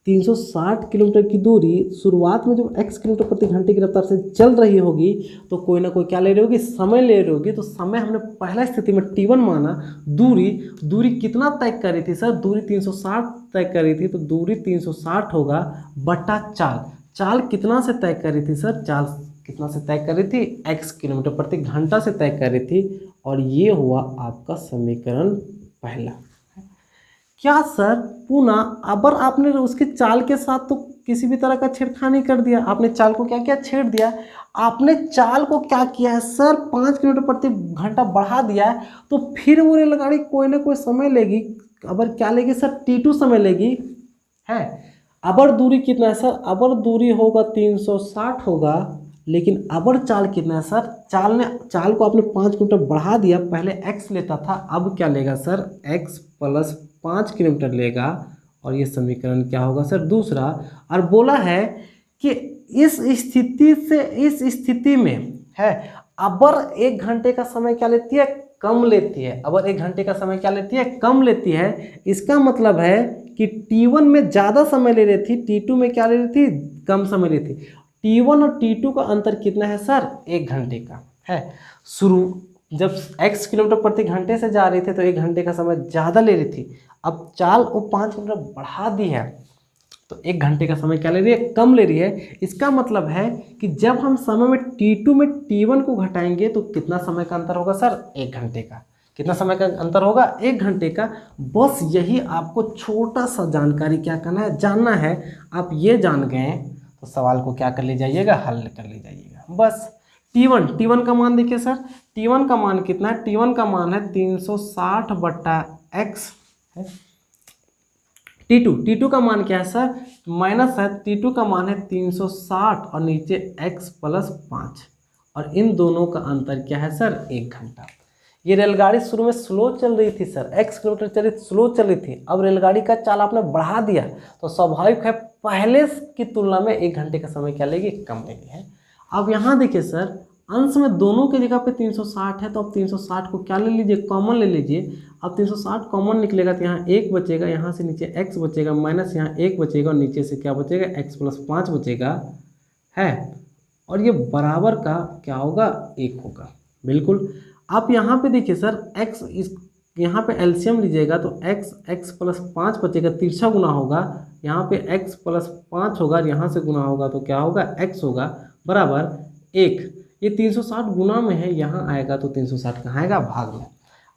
360 किलोमीटर की दूरी शुरुआत में जब x किलोमीटर प्रति घंटे की रफ्तार से चल रही होगी, तो कोई ना कोई क्या ले रही होगी, समय ले रही होगी। तो समय हमने पहला स्थिति में t1 माना। दूरी कितना तय कर रही थी सर, दूरी 360 तय कर रही थी, तो दूरी 360 होगा बटा चाल कितना से तय कर रही थी सर, चाल कितना से तय कर रही थी, x किलोमीटर प्रति घंटा से तय कर रही थी। और ये हुआ आपका समीकरण पहला। क्या सर पुनः अबर आपने उसके चाल के साथ तो किसी भी तरह का छेड़खानी कर दिया, आपने चाल को क्या किया, छेड़ दिया। आपने चाल को क्या किया है सर, 5 किलोमीटर प्रति घंटा बढ़ा दिया है, तो फिर वो रेलगाड़ी कोई ना कोई समय लेगी। अबर क्या लेगी सर, T2 समय लेगी है। अबर दूरी कितना है सर, अबर दूरी होगा 360 होगा, लेकिन अबर चाल कितना है सर, चाल को आपने 5 किलोमीटर बढ़ा दिया, पहले x लेता था, अब क्या लेगा सर, x + 5 किलोमीटर लेगा। और ये समीकरण क्या होगा सर, दूसरा। और बोला है कि इस स्थिति में है अबर 1 घंटे का समय क्या लेती है, कम लेती है। अबर 1 घंटे का समय क्या लेती है, कम लेती है। इसका मतलब है कि T1 में ज़्यादा समय ले रही थी, T2 में क्या ले रही थी, कम समय ले रही थी। T1 और T2 का अंतर कितना है सर, 1 घंटे का है। शुरू जब x किलोमीटर प्रति घंटे से जा रही थी तो 1 घंटे का समय ज़्यादा ले रही थी। अब चाल वो 5 किलोमीटर बढ़ा दी है तो 1 घंटे का समय क्या ले रही है, कम ले रही है। इसका मतलब है कि जब हम समय में T2 में T1 को घटाएंगे तो कितना समय का अंतर होगा सर, 1 घंटे का। कितना समय का अंतर होगा, 1 घंटे का। बस यही आपको छोटा सा जानकारी क्या करना है, जानना है। आप ये जान गए तो सवाल को क्या कर ले जाइएगा, हल कर ले जाइएगा बस। T1 का मान देखिए सर, T1 का मान कितना है, T1 का मान है 360/x है। T2 का मान क्या है सर, माइनस है, T2 का मान है 360 और नीचे x + 5 और इन दोनों का अंतर क्या है सर, 1 घंटा। ये रेलगाड़ी शुरू में स्लो चल रही थी सर, x किलोमीटर चल रही, स्लो चल रही थी। अब रेलगाड़ी का चाल आपने बढ़ा दिया तो स्वाभाविक है पहले की तुलना में 1 घंटे का समय क्या लेगी, कम लेगी है। अब यहाँ देखिए सर, अंश में दोनों की जगह पे 360 है तो अब 360 को क्या ले लीजिए, कॉमन ले लीजिए। अब 360 कॉमन निकलेगा तो यहाँ 1 बचेगा, यहाँ से नीचे x बचेगा, माइनस यहाँ 1 बचेगा और नीचे से क्या बचेगा, x + 5 बचेगा है। और ये बराबर का क्या होगा, 1 होगा बिल्कुल। आप यहाँ पे देखिए सर, x इस यहाँ पे एलसीएम लीजिएगा तो x + 5 बचेगा, तिरछा गुना होगा, यहाँ पे x + 5 होगा, यहाँ से गुना होगा तो क्या होगा, x होगा बराबर 1। ये 360 गुना में है, यहाँ आएगा तो 360 कहाँ आएगा, भाग में।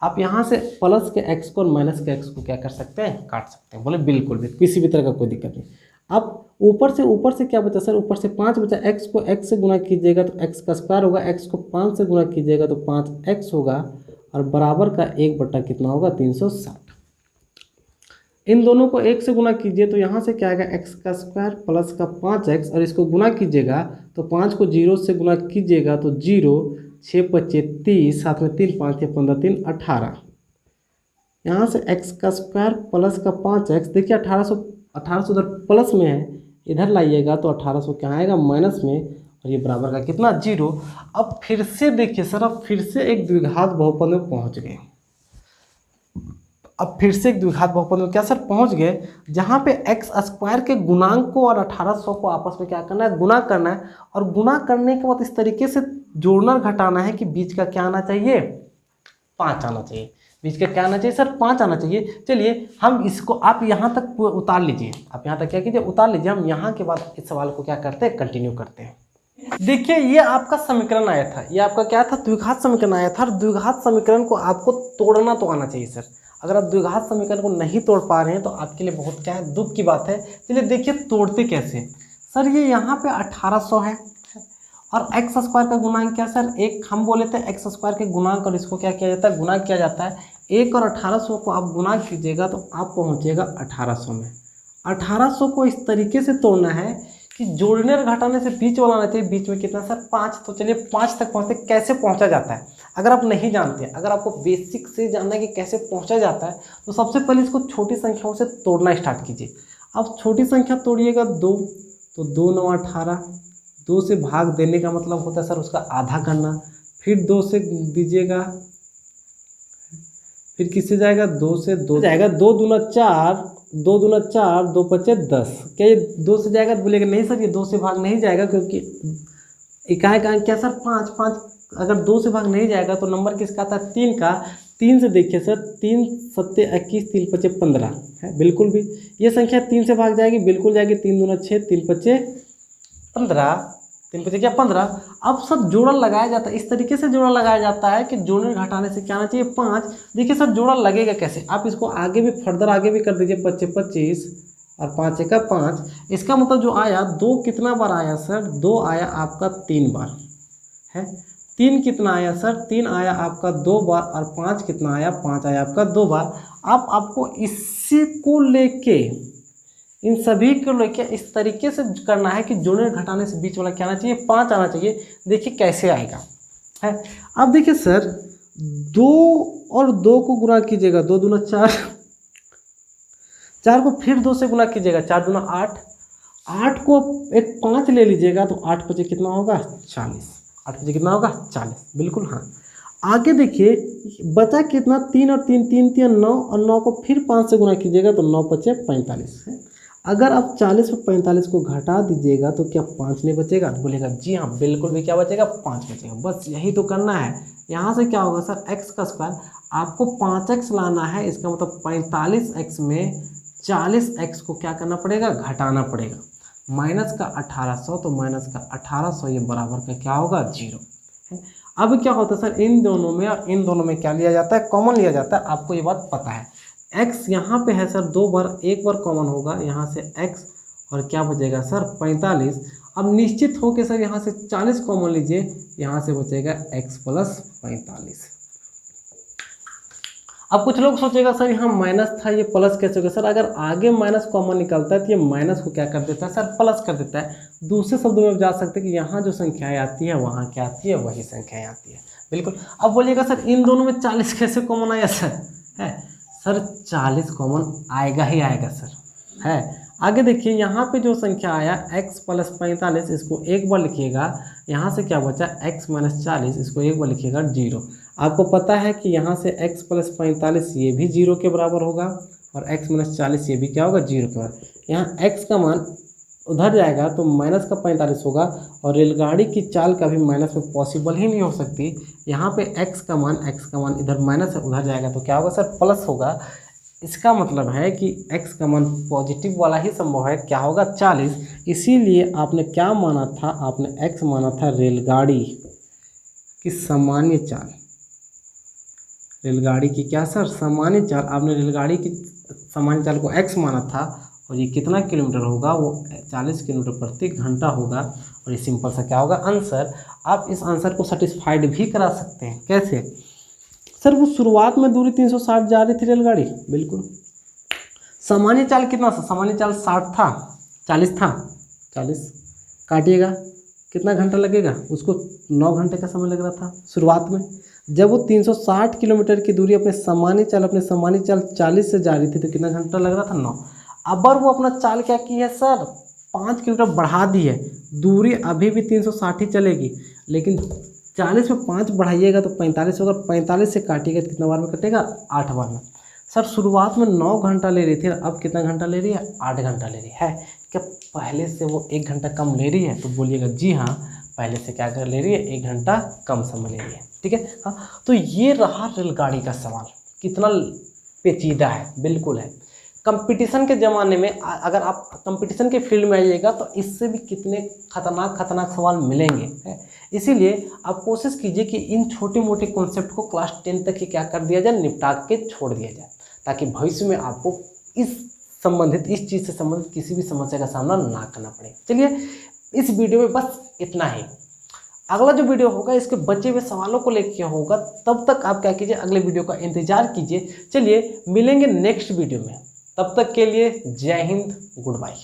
आप यहाँ से प्लस के x को और माइनस के x को क्या कर सकते हैं, काट सकते हैं। बोले बिल्कुल भी, किसी भी तरह का कोई दिक्कत नहीं। अब ऊपर से क्या बचा सर, ऊपर से 5 बचा, x को x से गुना कीजिएगा तो x का स्क्वायर होगा, x को 5 से गुना कीजिएगा तो 5x होगा और बराबर का 1 बटा कितना होगा, 360। इन दोनों को 1 से गुना कीजिए तो यहाँ से क्या आएगा, x का स्क्वायर प्लस का 5x और इसको गुना कीजिएगा तो 5 को 0 से गुना कीजिएगा तो 0, 6 × 5 = 30, साथ में 3 × 5 = 15, 3 = 18। यहाँ से x का स्क्वायर प्लस का 5x, देखिए 1800 उधर प्लस में है, इधर लाइएगा तो 1800 क्या आएगा, माइनस में, और ये बराबर का कितना, 0। अब फिर से देखिए सर, अब फिर से एक द्विघात बहुपद में पहुँच गए। अब फिर से एक द्विघात बहुपद में क्या सर पहुंच गए, जहाँ पे x स्क्वायर के गुणांक को और 1800 को आपस में क्या करना है, गुना करना है। और गुना करने के बाद इस तरीके से जोड़ना घटाना है कि बीच का क्या आना चाहिए, 5 आना चाहिए। बीच का क्या आना चाहिए सर, 5 आना चाहिए। चलिए हम इसको, आप यहाँ तक उतार लीजिए, आप यहाँ तक क्या कीजिए, उतार लीजिए। हम यहाँ के बाद इस सवाल को क्या करते हैं, कंटिन्यू करते हैं। देखिए ये आपका समीकरण आया था, ये आपका क्या था, द्विघात समीकरण आया था। और द्विघात समीकरण को आपको तोड़ना तो आना चाहिए सर। अगर आप द्विघात समीकरण को नहीं तोड़ पा रहे हैं तो आपके लिए बहुत क्या है, दुख की बात है। चलिए देखिए तोड़ते कैसे सर। ये यहाँ पे 1800 है और x स्क्वायर का गुणांक क्या सर, 1। हम बोले थे x स्क्वायर के गुणांक और इसको क्या किया जाता है, गुणा किया जाता है। 1 और 1800 को आप गुणा कीजिएगा तो आप पहुँचेगा 1800 में। 1800 को इस तरीके से तोड़ना है कि जोड़ने और घटाने से बीच वाला आना चाहिए। बीच में कितना सर, 5। तो चलिए 5 तक पहुँचते कैसे पहुँचा जाता है, अगर आप नहीं जानते, अगर आपको बेसिक से जानना है कि कैसे पहुँचा जाता है तो सबसे पहले इसको छोटी संख्याओं से तोड़ना स्टार्ट कीजिए। अब छोटी संख्या तोड़िएगा 2, तो 2 × 9 = 18। 2 से भाग देने का मतलब होता है सर उसका आधा करना। फिर 2 से दीजिएगा, फिर किससे जाएगा, 2 से 2 जाएगा, 2 दूना 4, 2 दूना 4, 2 × 5 = 10। क्या ये 2 से जाएगा तो बोलेगा नहीं सर ये 2 से भाग नहीं जाएगा, क्योंकि इकाई क्या सर, 5। अगर 2 से भाग नहीं जाएगा तो नंबर किसका था, 3 का। 3 से देखिए सर, 3 × 7 = 21, 3 × 5 = 15 है, बिल्कुल भी ये संख्या 3 से भाग जाएगी, बिल्कुल जाएगी। 3 दूना 6, 3 × 5 = 15, 3 5 क्या 15। अब सर जोड़ा लगाया जाता है, इस तरीके से जोड़ा लगाया जाता है कि जोड़ने घटाने से क्या आना चाहिए 5। देखिए सर जोड़ा लगेगा कैसे, आप इसको आगे भी फर्दर आगे भी कर दीजिए, 25 25 और 5 1 5। इसका मतलब जो आया 2 कितना बार आया सर, 2 आया आपका 3 बार है। 3 कितना आया सर, 3 आया आपका 2 बार, और 5 कितना आया, 5 आया आपका 2 बार। अब आपको इसी को लेके, इन सभी को लेके इस तरीके से करना है कि जोड़ने घटाने से बीच वाला क्या आना चाहिए, 5 आना चाहिए। देखिए कैसे आएगा है। अब देखिए सर 2 और 2 को गुणा कीजिएगा, 2 दूना 4, 4 को फिर 2 से गुणा कीजिएगा, 4 दूना 8, 8 को एक 5 ले लीजिएगा तो 8 5 कितना होगा 40, 8 5 कितना होगा 40, बिल्कुल हाँ। आगे देखिए बचा कितना, 3 और 3 3 3 9, और 9 को फिर 5 से गुणा कीजिएगा तो 9 5 45 है। अगर आप 40 में 45 को घटा दीजिएगा तो क्या 5 नहीं बचेगा, बोलेगा जी हाँ बिल्कुल भी क्या बचेगा, 5 बचेगा। बस यही तो करना है। यहाँ से क्या होगा सर, x का स्क्वायर, आपको 5x लाना है, इसका मतलब 45x में 40x को क्या करना पड़ेगा, घटाना पड़ेगा। माइनस का 1800, तो माइनस का 1800 ये बराबर का क्या होगा 0 है। अब क्या होता है सर, इन दोनों में और इन दोनों में क्या लिया जाता है, कॉमन लिया जाता है। आपको ये बात पता है। x यहाँ पे है सर 2 बार, एक बार कॉमन होगा यहाँ से x, और क्या बचेगा सर 45। अब निश्चित हो के सर यहाँ से 40 कॉमन लीजिए, यहाँ से बचेगा x प्लस 45। अब कुछ लोग सोचेगा सर यहाँ माइनस था, ये प्लस कैसे होगा। सर अगर आगे माइनस कॉमन निकलता है तो ये माइनस को क्या कर देता है सर, प्लस कर देता है। दूसरे शब्दों में आप जा सकते हैं कि यहाँ जो संख्याएँ आती है वहाँ क्या आती है, वही संख्याएँ आती है, बिल्कुल। अब बोलिएगा सर इन दोनों में 40 कैसे कॉमन आया सर, है सर 40 कॉमन आएगा ही आएगा सर है। आगे देखिए यहाँ पे जो संख्या आया x प्लस 45, इसको एक बार लिखिएगा। यहाँ से क्या बचा x माइनस 40, इसको एक बार लिखिएगा 0। आपको पता है कि यहाँ से x प्लस 45 ये भी 0 के बराबर होगा, और x माइनस 40 ये भी क्या होगा 0 के बराबर। यहाँ x का मान उधर जाएगा तो माइनस का 45 होगा, और रेलगाड़ी की चाल का भी माइनस में पॉसिबल ही नहीं हो सकती। यहाँ पे x का मान इधर माइनस है, उधर जाएगा तो क्या होगा सर प्लस होगा। इसका मतलब है कि x का मान पॉजिटिव वाला ही संभव है, क्या होगा 40। इसीलिए आपने क्या माना था, आपने x माना था रेलगाड़ी की सामान्य चाल, रेलगाड़ी की क्या सर सामान्य चाल। आपने रेलगाड़ी की सामान्य चाल को x माना था, और ये कितना किलोमीटर होगा, वो 40 किलोमीटर प्रति घंटा होगा। और ये सिंपल सा क्या होगा आंसर। आप इस आंसर को सेटिस्फाइड भी करा सकते हैं। कैसे सर, वो शुरुआत में दूरी 360 जा रही थी रेलगाड़ी, बिल्कुल। सामान्य चाल कितना था, सामान्य चाल 60 था, 40 था, 40 काटिएगा कितना घंटा लगेगा, उसको 9 घंटे का समय लग रहा था शुरुआत में। जब वो 360 किलोमीटर की दूरी अपने सामान्य चाल 40 से जा रही थी तो कितना घंटा लग रहा था 9। अबर वो अपना चाल क्या की है सर, 5 किलोमीटर बढ़ा दी है। दूरी अभी भी 360 ही चलेगी, लेकिन 40 में 5 बढ़ाइएगा तो 45 होगा। 45 से काटिएगा तो कितना बार में कटेगा, 8 बार में। सर शुरुआत में 9 घंटा ले रही थी, अब कितना घंटा ले रही है, 8 घंटा ले रही है। क्या पहले से वो 1 घंटा कम ले रही है, तो बोलिएगा जी हाँ, पहले से क्या कर ले रही है, 1 घंटा कम समय ले रही है। ठीक है हाँ, तो ये रहा रेलगाड़ी का सवाल। कितना पेचीदा है, बिल्कुल है। कंपटीशन के ज़माने में अगर आप कंपटीशन के फील्ड में आइएगा तो इससे भी कितने खतरनाक सवाल मिलेंगे है। इसीलिए आप कोशिश कीजिए कि इन छोटे मोटे कॉन्सेप्ट को क्लास 10 तक ही क्या कर दिया जाए, निपटा के छोड़ दिया जाए, ताकि भविष्य में आपको इस चीज़ से संबंधित किसी भी समस्या का सामना ना करना पड़े। चलिए इस वीडियो में बस इतना ही। अगला जो वीडियो होगा इसके बचे हुए सवालों को लेकर होगा, तब तक आप क्या कीजिए, अगले वीडियो का इंतजार कीजिए। चलिए मिलेंगे नेक्स्ट वीडियो में, तब तक के लिए जय हिंद, गुड बाय।